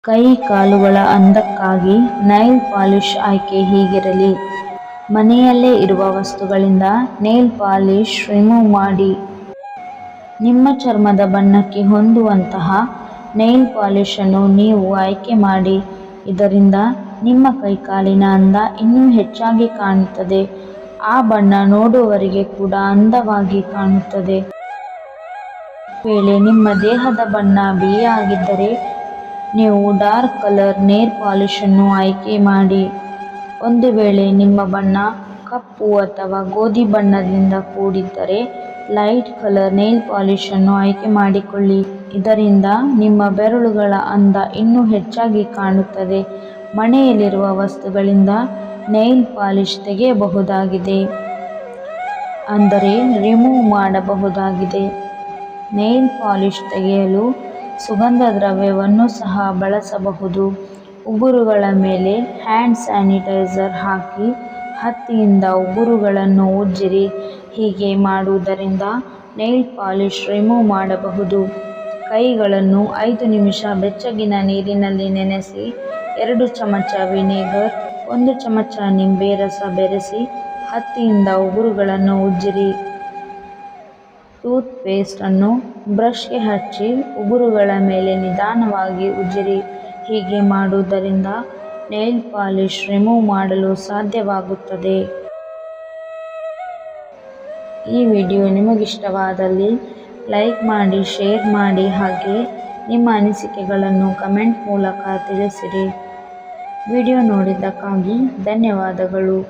ಕೈ ಕಾಲುಗಳ ಅಂದಕ್ಕಾಗಿ nail polish ಆಯ್ಕೆ ಹೀಗಿರಲಿ. ಮನೆಯಲ್ಲೇ ಇರುವ ವಸ್ತುಗಳಿಂದ ನೈಲ್ ಪಾಲಿಶ್ ರಿಮೂವ್ ಮಾಡಿ. ನಿಮ್ಮ ಚರ್ಮದ ಬಣ್ಣಕ್ಕೆ ಹೊಂದುವಂತಹ ನೈಲ್ ಪಾಲಿಶ್ ಅನ್ನು ನೀವು ಆಯ್ಕೆ ಮಾಡಿ. ಇದರಿಂದ ನಿಮ್ಮ ಕೈಕಾಲಿನ ಅಂದ ಇನ್ನೂ ಹೆಚ್ಚಾಗಿ ಕಾಣುತ್ತದೆ. ಆ ಬಣ್ಣ ನೋಡುವವರಿಗೆ ಕೂಡ ಅಂದವಾಗಿ ಕಾಣುತ್ತದೆ. ವೇಳೆ ನಿಮ್ಮ ದೇಹದ ಬಣ್ಣ ಬಿಳಿ ಆಗಿದ್ದರೆ ನೀವು ಡಾರ್ಕ್ ಕಲರ್ ನೇಲ್ ಪಾಲಿಶ್ ಅನ್ನು ಆಯ್ಕೆ ಮಾಡಿ. ಒಂದು ವೇಳೆ ನಿಮ್ಮ ಬಣ್ಣ ಕಪ್ಪು ಅಥವಾ ಗೋಧಿ ಬಣ್ಣದಿಂದ ಕೂಡಿದ್ದರೆ ಲೈಟ್ ಕಲರ್ ನೇಲ್ ಪಾಲಿಶ್ ಅನ್ನು ಆಯ್ಕೆ ಮಾಡಿಕೊಳ್ಳಿ. ಇದರಿಂದ ನಿಮ್ಮ ಬೆರಳುಗಳ ಅಂದ ಇನ್ನೂ ಹೆಚ್ಚಾಗಿ ಕಾಣುತ್ತದೆ. ಮನೆಯಲ್ಲಿರುವ ವಸ್ತುಗಳಿಂದ ನೈಲ್ ಪಾಲಿಶ್ ತೆಗೆಯಬಹುದಾಗಿದೆ, ಅಂದರೆ ರಿಮೂವ್ ಮಾಡಬಹುದಾಗಿದೆ. ನೈಲ್ ಪಾಲಿಶ್ ತೆಗೆಯಲು ಸುಗಂಧ ದ್ರವ್ಯವನ್ನು ಸಹ ಬಳಸಬಹುದು. ಉಗುರುಗಳ ಮೇಲೆ ಹ್ಯಾಂಡ್ ಸ್ಯಾನಿಟೈಸರ್ ಹಾಕಿ ಹತ್ತಿಯಿಂದ ಉಗುರುಗಳನ್ನು ಉಜ್ಜಿರಿ. ಹೀಗೆ ಮಾಡುವುದರಿಂದ ನೈಲ್ ಪಾಲಿಶ್ ರಿಮೂವ್ ಮಾಡಬಹುದು. ಕೈಗಳನ್ನು 5 ನಿಮಿಷ ಬೆಚ್ಚಗಿನ ನೀರಿನಲ್ಲಿ ನೆನೆಸಿ 2 ಚಮಚ ವಿನೆಗರ್ 1 ಚಮಚ ನಿಂಬೆ ರಸ ಬೆರೆಸಿ ಹತ್ತಿಯಿಂದ ಉಗುರುಗಳನ್ನು ಉಜ್ಜಿರಿ. ಟೂತ್ ಪೇಸ್ಟ್ ಅನ್ನು ಬ್ರಷ್ಗೆ ಹಚ್ಚಿ ಉಗುರುಗಳ ಮೇಲೆ ನಿಧಾನವಾಗಿ ಉಜ್ಜಿರಿ. ಹೀಗೆ ಮಾಡುವುದರಿಂದ ನೈಲ್ ಪಾಲಿಶ್ ರಿಮೂವ್ ಮಾಡಲು ಸಾಧ್ಯವಾಗುತ್ತದೆ. ಈ ವಿಡಿಯೋ ನಿಮಗಿಷ್ಟವಾದಲ್ಲಿ ಲೈಕ್ ಮಾಡಿ, ಶೇರ್ ಮಾಡಿ, ಹಾಗೆ ನಿಮ್ಮ ಅನಿಸಿಕೆಗಳನ್ನು ಕಮೆಂಟ್ ಮೂಲಕ ತಿಳಿಸಿರಿ. ವಿಡಿಯೋ ನೋಡಿದ್ದಕ್ಕಾಗಿ ಧನ್ಯವಾದಗಳು.